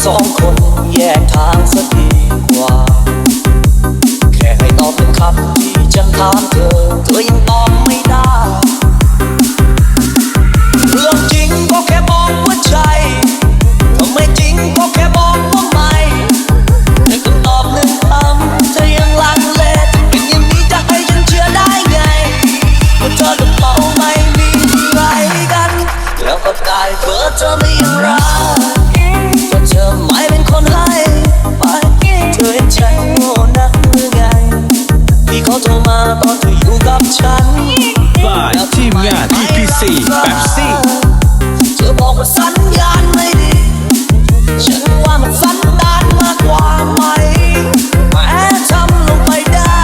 สองคนแยกทางสักดีกว่าแค่ให้ตอบเป็นคำที่ฉันถามเธอยังตอบไม่ได้เรื่องจริงก็แค่บอกว่าใช่ถ้าไม่จริงก็แค่บอกว่าไม่แต่คำตอบหนึ่งคำเธอยังลังเลเป็นอย่างนี้จะให้ฉันเชื่อได้ไงว่าเธอกับเขาไม่มีอะไรกันแล้วก็ได้เพื่อเธอไม่ยังรักก็เธอไม่เป็นคนให้ไปเธอเห็นฉันโง่นักหรือไงที่เขาโทรมาตอนเธออยู่กับฉันบ่ายทีมงาน PPC แบบซี่เธอบอกว่าสัญญาณไม่ดีฉันว่ามันสัญญาณมากกว่าไหมแม้ทำลงไปได้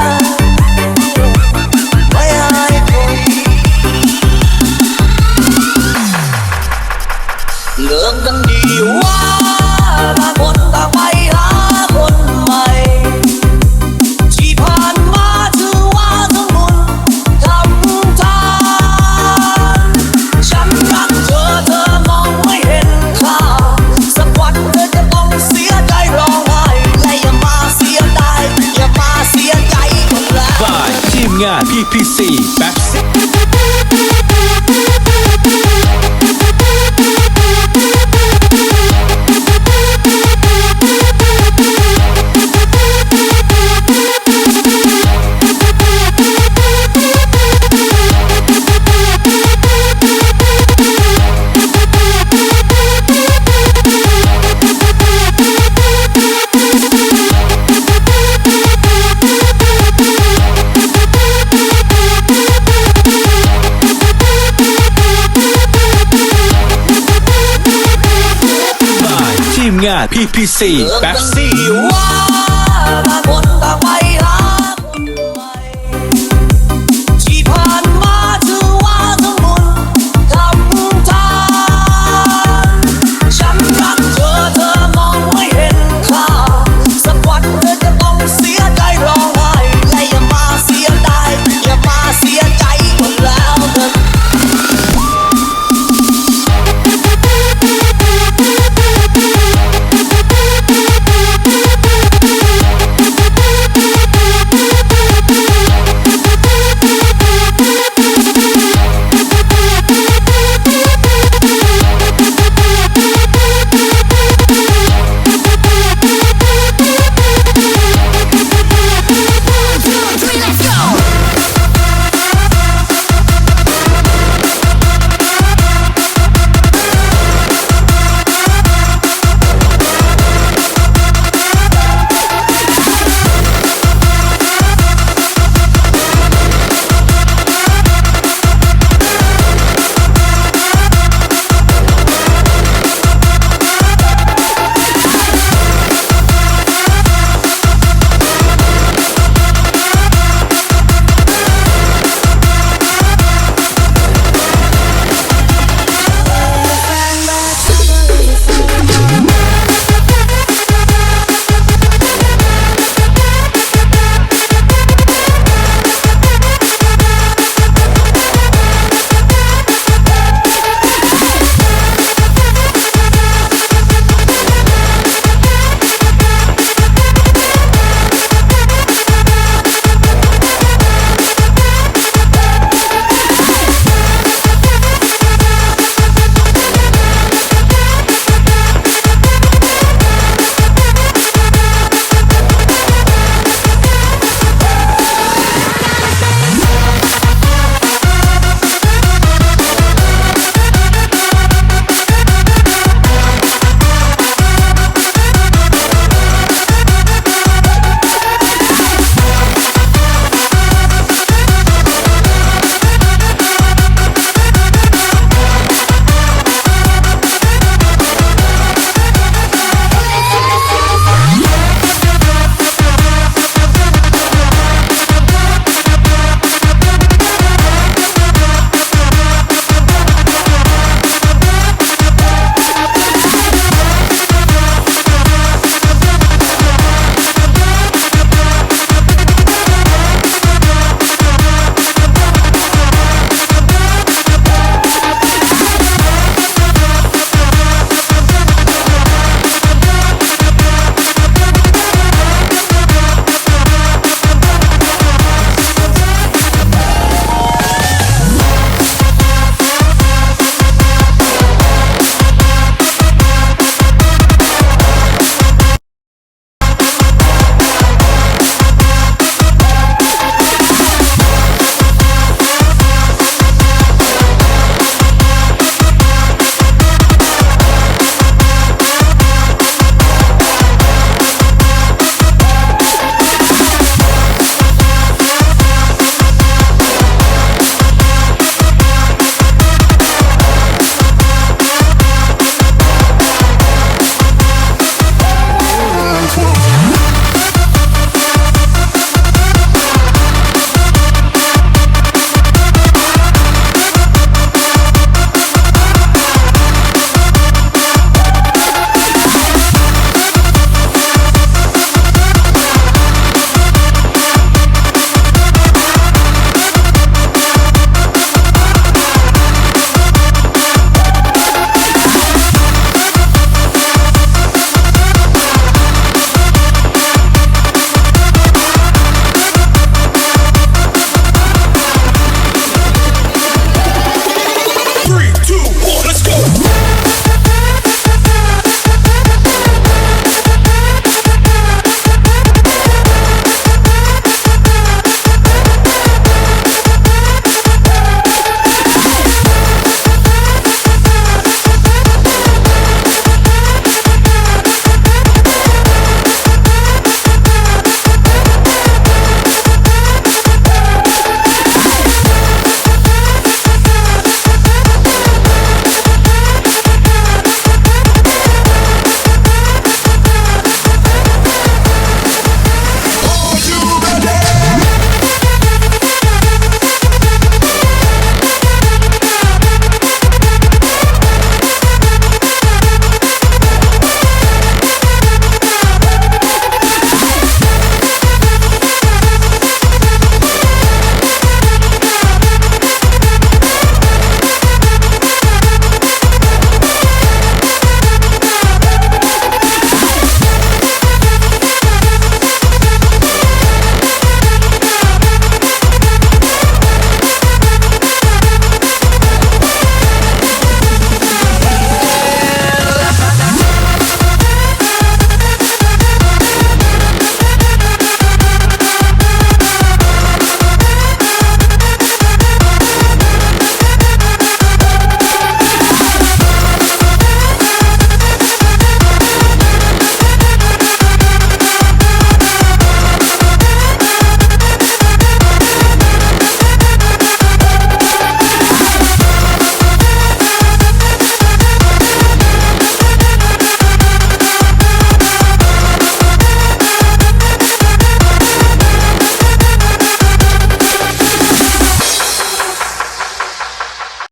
ไม่ให้คนเลิกกันดีว่าต่างคนต่างไปหาคนใหม่ที่ผ่านมาถือว่าทั้งบุญทำทานฉันรักเธอเธอมองไม่เห็นค่าสักวันเธอจะต้องเสียใจร้องไห้และอย่ามาเสียดายอย่ามาเสียใจคนแรกบ่ายทีมงาน PPC แบบซี่ทีมงาน PPC แบบซี่